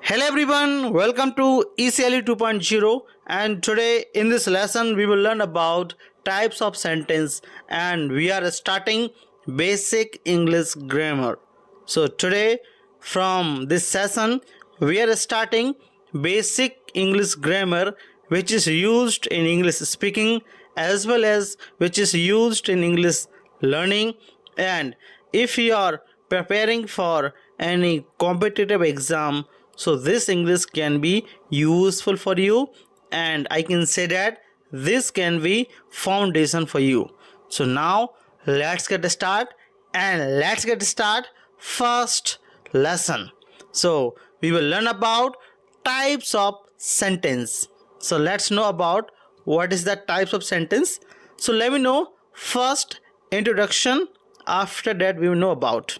Hello everyone, welcome to ECLE 2.0 and today in this lesson we will learn about types of sentence and we are starting basic English grammar. So today from this session we are starting basic English grammar which is used in English speaking as well as which is used in English learning, and if you are preparing for any competitive exam, so this English can be useful for you, and I can say that this can be foundation for you. So now let's get start and let's get start first lesson. So we will learn about types of sentence. So let's know about what is the types of sentence. So let me know first introduction, after that we will know about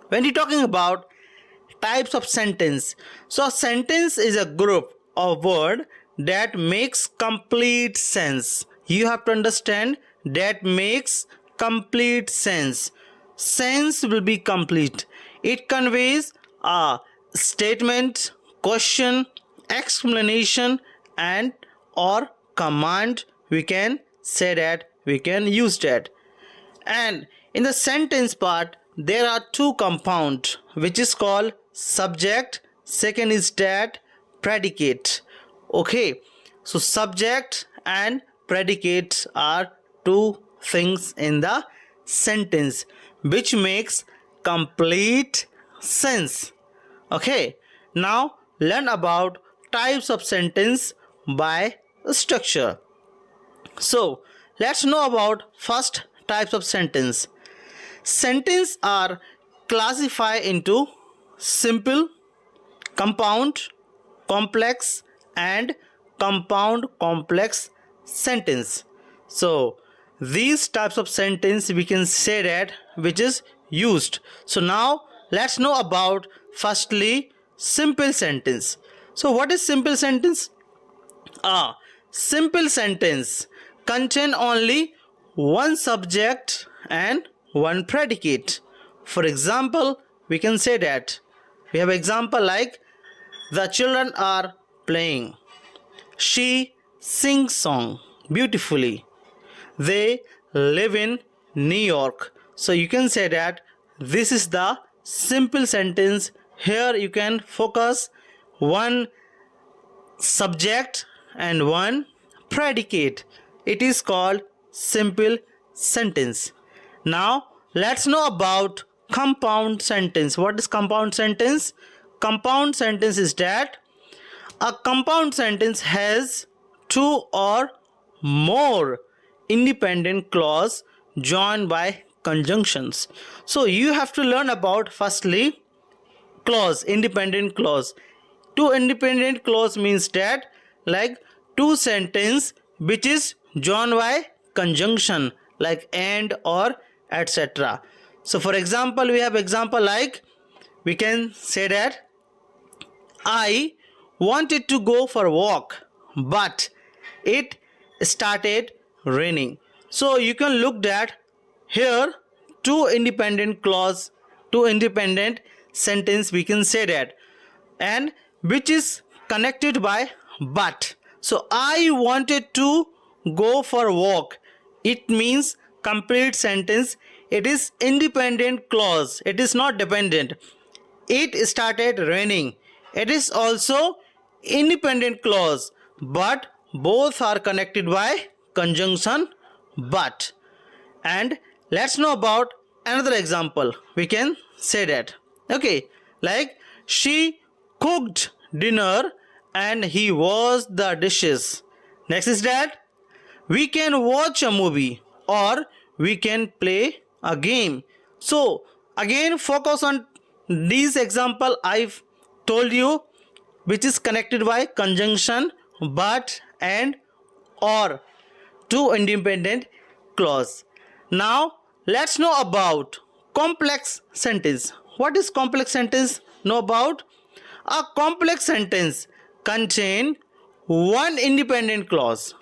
when you're talking about types of sentence. So a sentence is a group of word that makes complete sense. You have to understand that makes complete sense. Sense will be complete. It conveys a statement, question, explanation and or command. We can say that, we can use that. And in the sentence part there are two compound which is called subject, second is that predicate. Okay, so subject and predicate are two things in the sentence which makes complete sense. Okay, now learn about types of sentence by structure. So let's know about first types of sentence. Sentences are classified into simple, compound, complex and compound complex sentence. So these types of sentence we can say that which is used. So now let's know about firstly simple sentence. So what is simple sentence? A simple sentence contain only one subject and one predicate. For example, we can say that we have example like the children are playing, she sings song beautifully, they live in New York. So you can say that this is the simple sentence. Here you can focus one subject and one predicate. It is called simple sentence. Now let's know about compound sentence. What is compound sentence? Compound sentence is that a compound sentence has two or more independent clause joined by conjunctions. So you have to learn about firstly clause, independent clause. Two independent clause means that like two sentence which is joined by conjunction like and or etc. So for example we have example like we can say that I wanted to go for a walk but it started raining. So you can look that here two independent clause, two independent sentence we can say that, and which is connected by but. So I wanted to go for a walk, it means complete sentence. It is independent clause, it is not dependent. It started raining, it is also independent clause, but both are connected by conjunction but. And let's know about another example. We can say that okay, like she cooked dinner and he washed the dishes. Next is that we can watch a movie or we can play a game. So again focus on these example I've told you which is connected by conjunction but and or, two independent clause. Now let's know about complex sentence. What is complex sentence? Know about a complex sentence contain one independent clause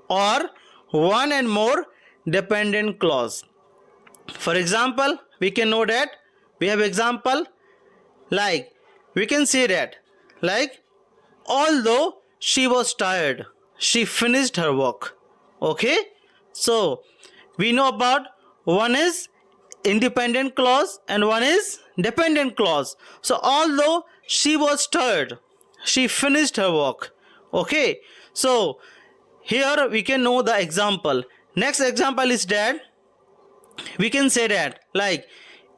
or one and more dependent clause. For example we can know that we have example like we can say that Like, although she was tired, she finished her work. Okay, so we know about one is independent clause and one is dependent clause. So although she was tired, she finished her work. Okay, so here we can know the example. Next example is that we can say that, like,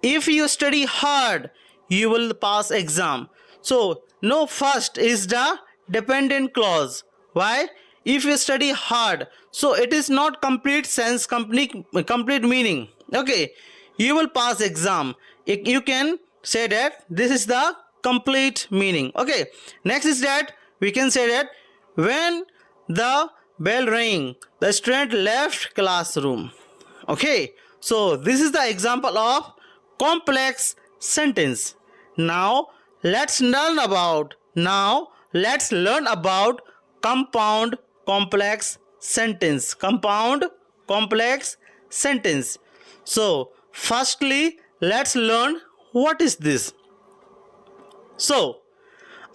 if you study hard you will pass exam. So no, first is the dependent clause. Why? If you study hard, so it is not complete sense, complete meaning. Okay, you will pass exam. You can say that this is the complete meaning. Okay, next is that we can say that when the bell rang, the student left classroom. Okay, so this is the example of complex sentence. Now let's learn about compound complex sentence. Compound complex sentence. So firstly, let's learn what is this. So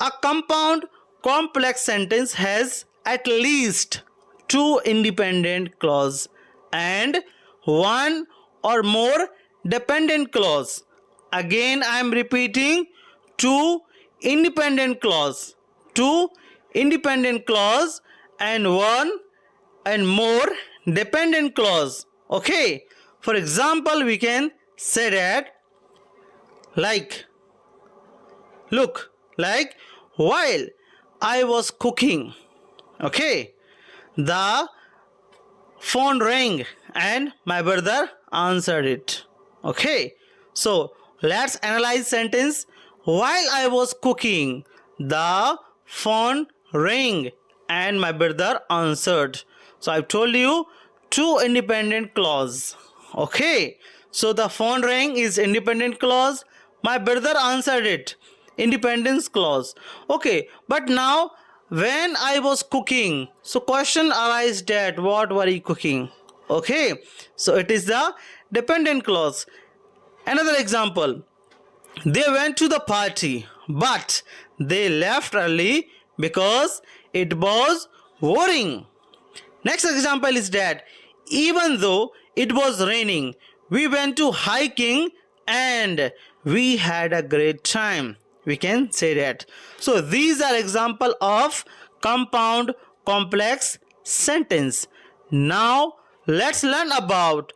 a compound complex sentence has at least two independent clause and one or more dependent clause. Again I am repeating, two independent clause and one and more dependent clause. Okay, for example we can say that, like, look, like, while I was cooking, okay, the phone rang and my brother answered it. Okay, so let's analyze sentence. While I was cooking, the phone rang and my brother answered. So I've told you two independent clause. Okay, so the phone rang is independent clause, my brother answered it, independence clause. Okay, but now when I was cooking, so question arises that what were you cooking? Okay, so it is the dependent clause. Another example, they went to the party but they left early because it was boring. Next example is that even though it was raining, we went to hiking and we had a great time. We can say that. So these are example of compound complex sentence. Now let's learn about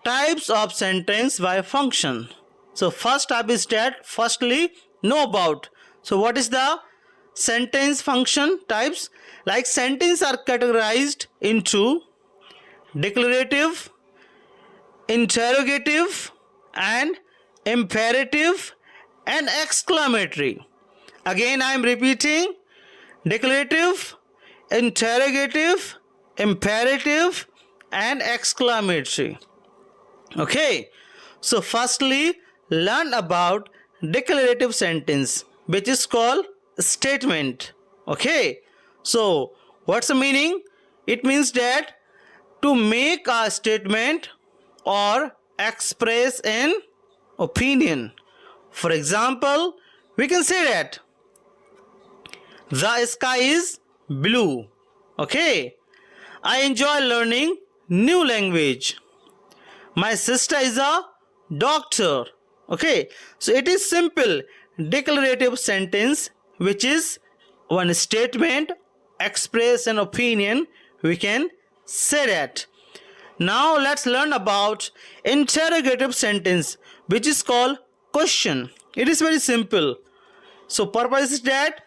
types of sentence by function. So first type is that, firstly know about. So what is the sentence function types? Like, sentences are categorized into declarative, interrogative and imperative and exclamatory. Again I am repeating, declarative, interrogative, imperative and exclamatory. Okay, so firstly learn about declarative sentence, which is called statement. Okay, so what's the meaning? It means that to make a statement or express an opinion. For example, we can say that the sky is blue. Okay, I enjoy learning new language. My sister is a doctor. Okay, so it is simple declarative sentence, which is one statement, express an opinion. We can say that. Now let's learn about interrogative sentence, which is called question. It is very simple. So purpose is that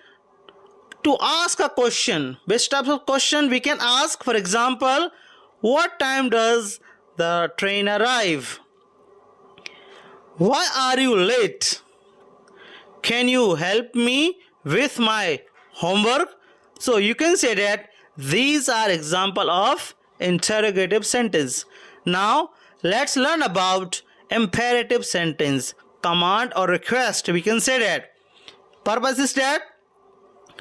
to ask a question. Best types of question we can ask, for example, what time does the train arrive? Why are you late? Can you help me with my homework? So you can say that these are example of interrogative sentence. Now let's learn about imperative sentence, command or request. We can say that purpose is that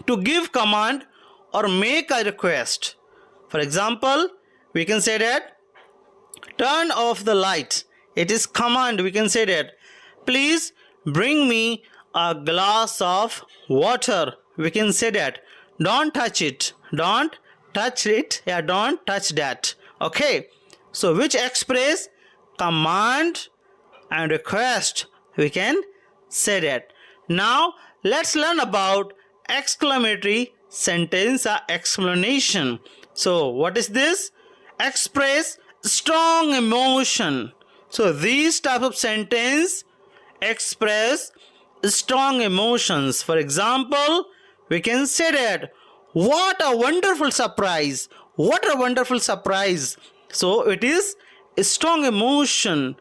to give command or make a request. For example, we can say that turn off the light. It is command. We can say that please bring me a glass of water. we can say that don't touch it, don't touch it, yeah, don't touch that. Okay, so which express command and request, we can say that. Now let's learn about exclamatory sentence or explanation. So what is this? Express strong emotion. So these type of sentence express strong emotions. For example, we can say that what a wonderful surprise, what a wonderful surprise. So it is a strong emotion.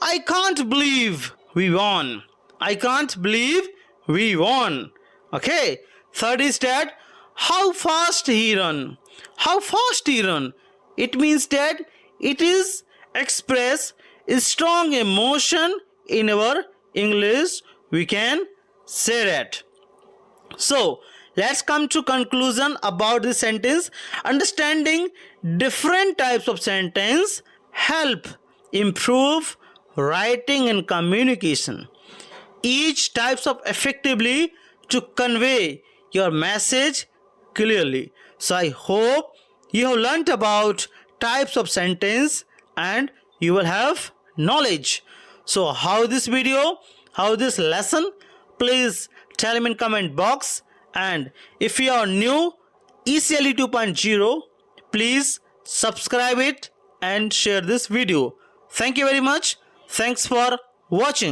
I can't believe we won, I can't believe we won. Okay, third is that how fast he run, how fast he run. It means that it is express strong emotion in our English, we can say that. So let's come to conclusion about this sentence. Understanding different types of sentence help improve writing and communication. Each types of effectively to convey your message clearly. So I hope you have learnt about types of sentence and you will have knowledge. So how this video, how this lesson, please tell me in comment box. And if you are new ECLE 2.0, please subscribe it and share this video. Thank you very much. Thanks for watching.